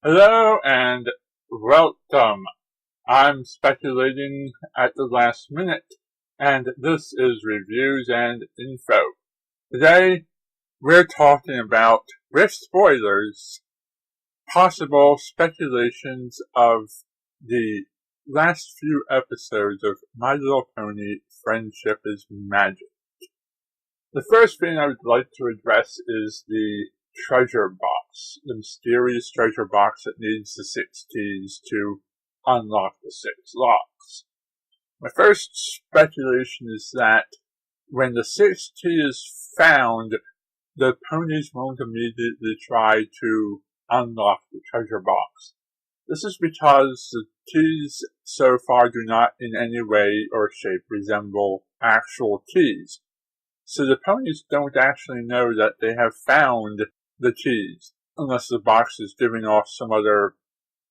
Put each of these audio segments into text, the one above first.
Hello and welcome. I'm speculating at the last minute, and this is Reviews and Info. Today, we're talking about, with spoilers, possible speculations of the last few episodes of My Little Pony: Friendship is Magic. The first thing I would like to address is the treasure box, the mysterious treasure box that needs the 6 keys to unlock the 6 locks. My first speculation is that when the 6th key is found, the ponies won't immediately try to unlock the treasure box. This is because the keys so far do not in any way or shape resemble actual keys. So the ponies don't actually know that they have found the keys, unless the box is giving off some other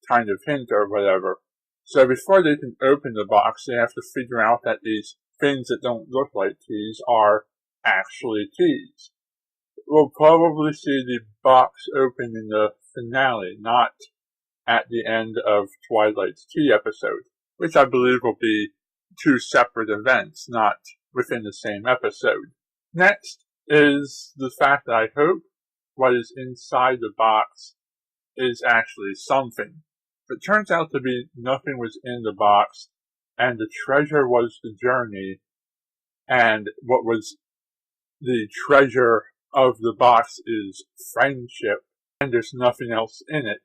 kind of hint or whatever. So before they can open the box, they have to figure out that these things that don't look like keys are actually keys. We'll probably see the box open in the finale, not at the end of Twilight's Key episode, which I believe will be 2 separate events, not within the same episode. Next is the fact that I hope what is inside the box is actually something. It turns out to be nothing was in the box, and the treasure was the journey, and what was the treasure of the box is friendship, and there's nothing else in it.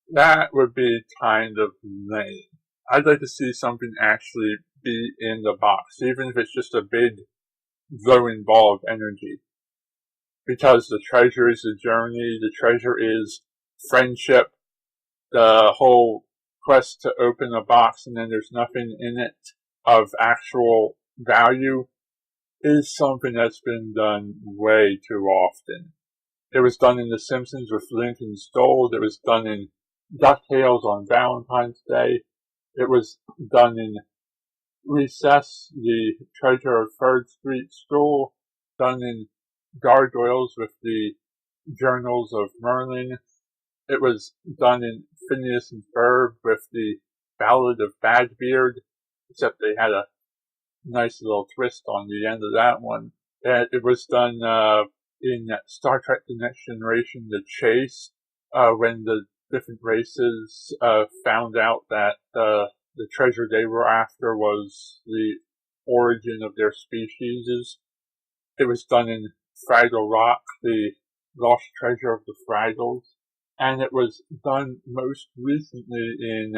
That would be kind of lame. I'd like to see something actually be in the box, even if it's just a big glowing ball of energy. Because the treasure is the journey, the treasure is friendship, the whole quest to open a box and then there's nothing in it of actual value is something that's been done way too often. It was done in The Simpsons with Lincoln's Gold, it was done in DuckTales on Valentine's Day, it was done in Recess, the treasure of Third Street School, done in Gargoyles with the Journals of Merlin. It was done in Phineas and Ferb with the Ballad of Badbeard, except they had a nice little twist on the end of that one. And it was done in Star Trek The Next Generation, The Chase, when the different races found out that the treasure they were after was the origin of their species. It was done in Fraggle Rock, the lost treasure of the Fraggles. And it was done most recently in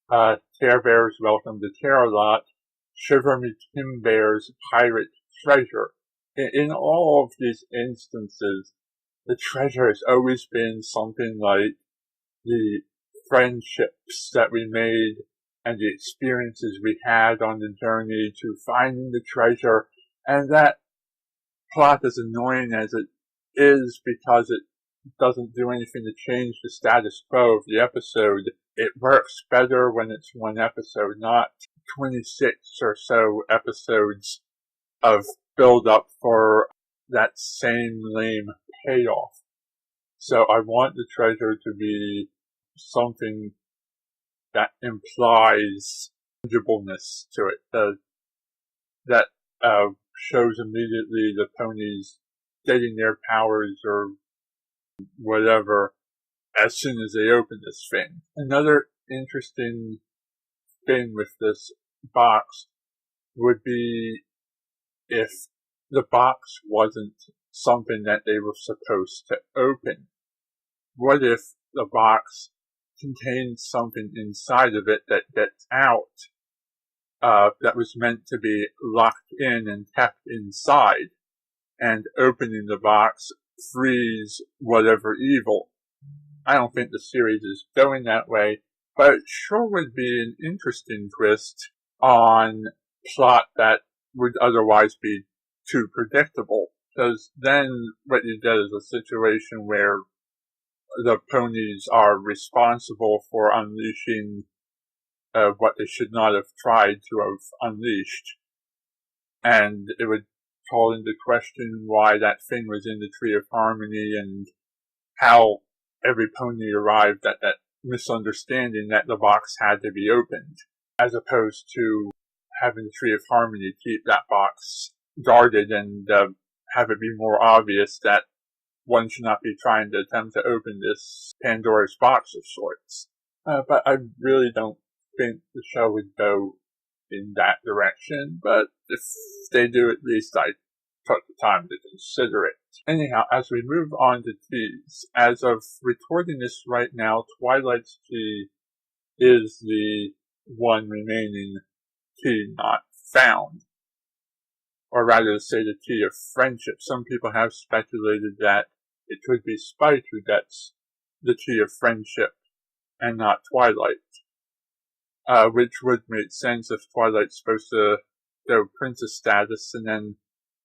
Care Bear's Welcome to Care-a-Lot, Shiver Me Timbear's Pirate Treasure. In all of these instances, the treasure has always been something like the friendships that we made and the experiences we had on the journey to finding the treasure, and that plot, as annoying as it is because it doesn't do anything to change the status quo of the episode, it works better when it's one episode, not 26 or so episodes of build-up for that same lame payoff. So I want the treasure to be something that implies tangibleness to it, that shows immediately the ponies getting their powers or whatever as soon as they open this thing. Another interesting thing with this box would be if the box wasn't something that they were supposed to open. What if the box contains something inside of it that gets out, that was meant to be locked in and kept inside, and opening the box frees whatever evil? I don't think the series is going that way, but it sure would be an interesting twist on plot that would otherwise be too predictable, because then what you get is a situation where the ponies are responsible for unleashing what they should not have tried to have unleashed, and it would call into question why that thing was in the Tree of Harmony and how every pony arrived at that misunderstanding that the box had to be opened, as opposed to having the Tree of Harmony keep that box guarded and have it be more obvious that one should not be trying to attempt to open this Pandora's box of sorts. But I really don't think the show would go in that direction, but if they do, at least I took the time to consider it. Anyhow, as we move on to teas, as of recording this right now, Twilight's tea is the one remaining tea not found. Or rather to say the tea of friendship. Some people have speculated that it could be Spite who gets the tea of friendship and not Twilight. Which would make sense if Twilight's supposed to go princess status and then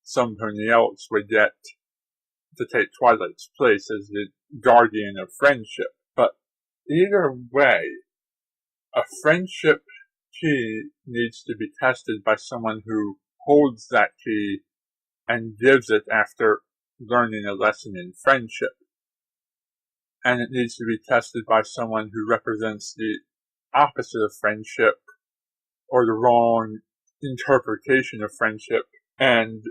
somebody else would get to take Twilight's place as the guardian of friendship. But either way, a friendship key needs to be tested by someone who holds that key and gives it after learning a lesson in friendship. And it needs to be tested by someone who represents the opposite of friendship or the wrong interpretation of friendship and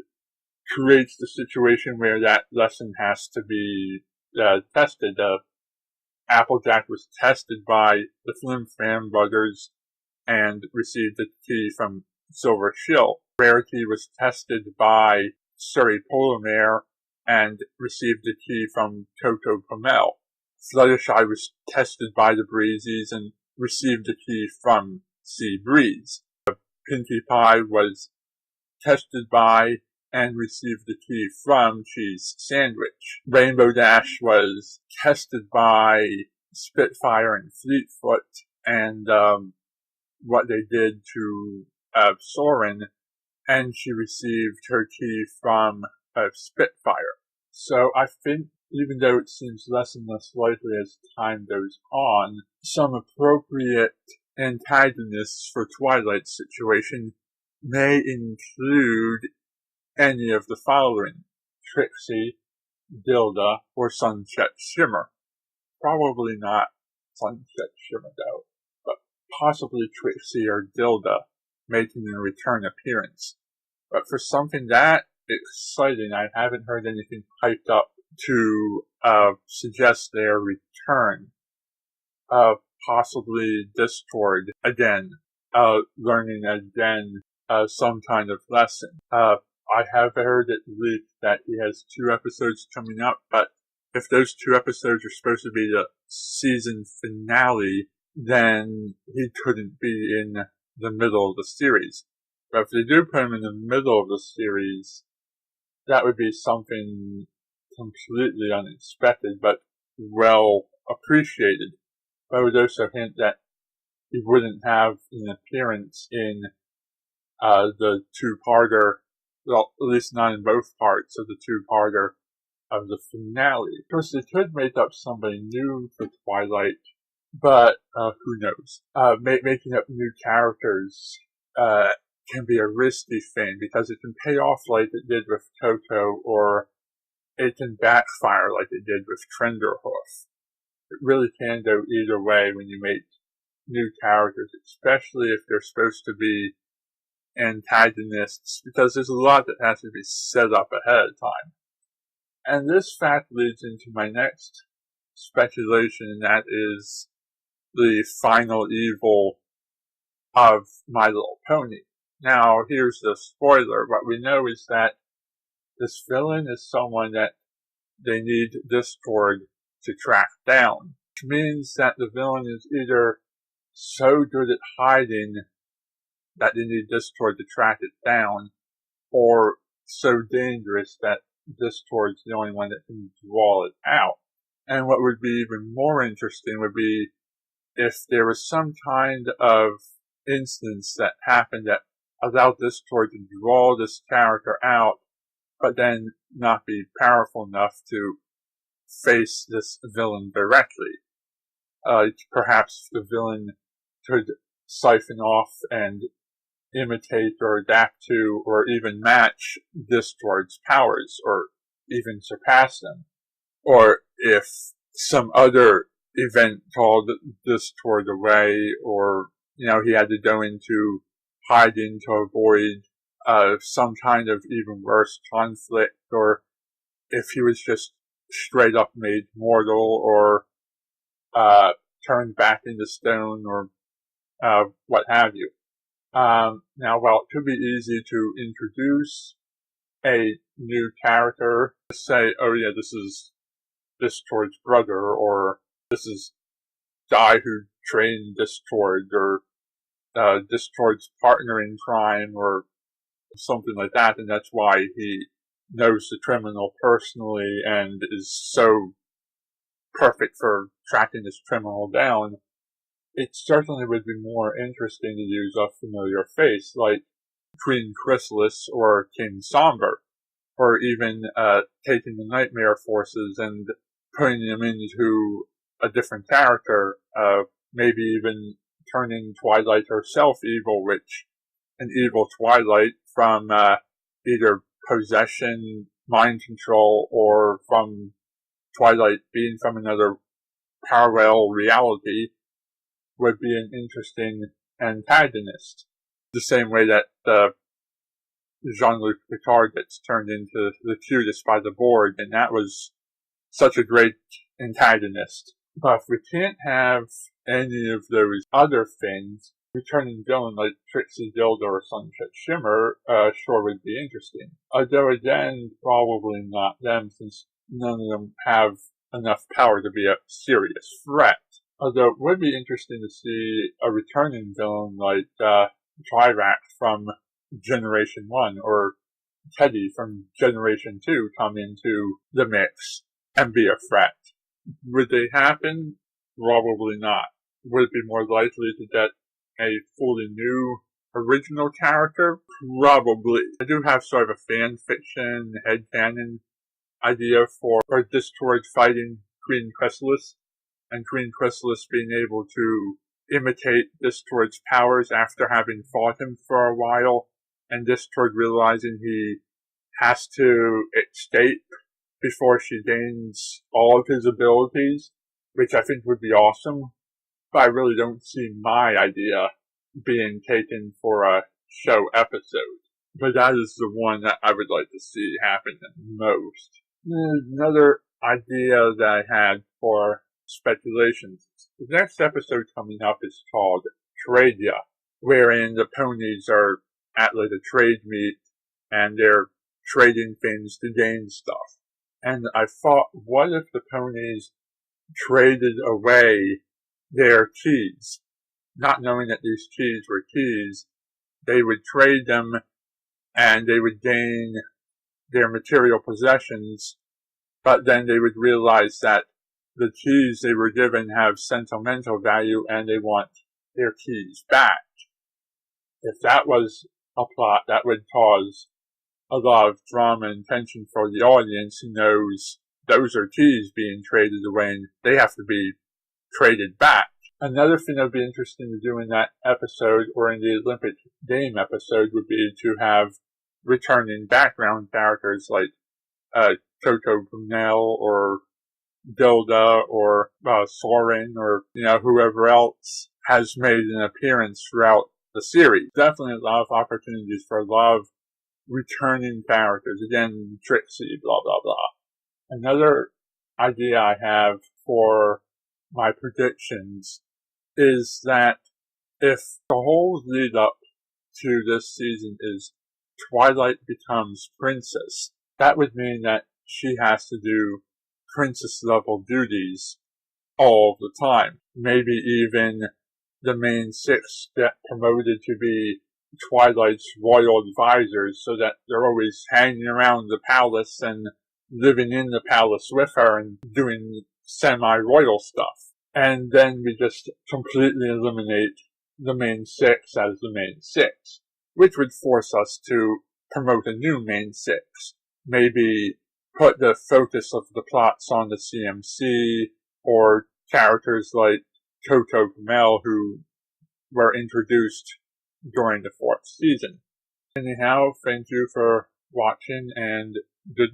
creates the situation where that lesson has to be tested. Applejack was tested by the Flim Flam brothers and received the key from Silver Shill. Rarity was tested by Surrey Polar Mare and received the key from Toto Pomel. Fluttershy was tested by the Breezies and received the key from Sea Breeze. Pinkie Pie was tested by and received the key from Cheese Sandwich. Rainbow Dash was tested by Spitfire and Fleetfoot and what they did to Soren, and she received her key from Spitfire. So I think, even though it seems less and less likely as time goes on, some appropriate antagonists for Twilight's situation may include any of the following: Trixie, Dilda, or Sunset Shimmer. Probably not Sunset Shimmer though, but possibly Trixie or Dilda making a return appearance. But for something that exciting, I haven't heard anything hyped up to suggest their return. Possibly Discord again, learning again some kind of lesson. I have heard it leaked that he has 2 episodes coming up, but if those 2 episodes are supposed to be the season finale, then he couldn't be in the middle of the series. But if they do put him in the middle of the series, that would be something completely unexpected, but well appreciated. But I would also hint that he wouldn't have an appearance in the 2-parter, well, at least not in both parts of the 2-parter of the finale. Of course, they could make up somebody new for Twilight, but who knows? Making up new characters can be a risky thing because it can pay off like it did with Toto, or it can backfire like it did with Trenderhoof. It really can go either way when you make new characters, especially if they're supposed to be antagonists, because there's a lot that has to be set up ahead of time. And this fact leads into my next speculation, and that is the final evil of My Little Pony. Now, here's the spoiler. What we know is that this villain is someone that they need Discord to track down, which means that the villain is either so good at hiding that they need Discord to track it down, or so dangerous that Discord's the only one that can draw it out. And what would be even more interesting would be if there was some kind of instance that happened that allowed Discord to draw this character out, but then not be powerful enough to face this villain directly. Perhaps the villain could siphon off and imitate or adapt to or even match Discord's powers or even surpass them. Or if some other event called Discord Away, or, he had to go into hiding to avoid some kind of even worse conflict, or if he was just straight up made mortal, or turned back into stone, or what have you. Now, while it could be easy to introduce a new character, say, oh yeah, this is Discord's brother, or this is guy who trained Discord, or Discord's partner in crime, or something like that, and that's why he knows the criminal personally and is so perfect for tracking this criminal down. It certainly would be more interesting to use a familiar face like Queen Chrysalis or King Somber, or even taking the Nightmare Forces and putting them into a different character, maybe even turning Twilight herself evil, which an evil Twilight from either possession, mind control, or from Twilight being from another parallel reality would be an interesting antagonist. The same way that Jean-Luc Picard gets turned into the cutest by the board, and that was such a great antagonist. But if we can't have any of those other things, returning villain like Trixie Dildo or Sunset Shimmer sure would be interesting. Although again, probably not them, since none of them have enough power to be a serious threat. Although it would be interesting to see a returning villain like Trirak from Generation 1, or Teddy from Generation 2 come into the mix and be a threat. Would they happen? Probably not. Would it be more likely to get a fully new original character? Probably. I do have sort of a fan fiction, headcanon idea for Discord fighting Queen Chrysalis, and Queen Chrysalis being able to imitate Discord's powers after having fought him for a while, and Discord realizing he has to escape before she gains all of his abilities, which I think would be awesome. But I really don't see my idea being taken for a show episode. But that is the one that I would like to see happen the most. Another idea that I had for speculations. The next episode coming up is called Tradia, wherein the ponies are at like a trade meet and they're trading things to gain stuff. And I thought, what if the ponies traded away their keys? Not knowing that these keys were keys, they would trade them and they would gain their material possessions, but then they would realize that the keys they were given have sentimental value and they want their keys back. If that was a plot, that would cause a lot of drama and tension for the audience who knows those are keys being traded away and they have to be traded back. Another thing that would be interesting to do in that episode, or in the Olympic Game episode, would be to have returning background characters like Coco Brunel, or Dilda, or Soren, or whoever else has made an appearance throughout the series. Definitely a lot of opportunities for a lot of returning characters. Again, Trixie, blah blah blah. Another idea I have for my predictions is that if the whole lead up to this season is Twilight becomes princess, that would mean that she has to do princess level duties all the time. Maybe even the main six get promoted to be Twilight's royal advisors, so that they're always hanging around the palace and living in the palace with her and doing semi-royal stuff. And then we just completely eliminate the main six as the main six, which would force us to promote a new main six. Maybe put the focus of the plots on the CMC, or characters like Coco Brunel, who were introduced during the 4th season. Anyhow, thank you for watching, and good night.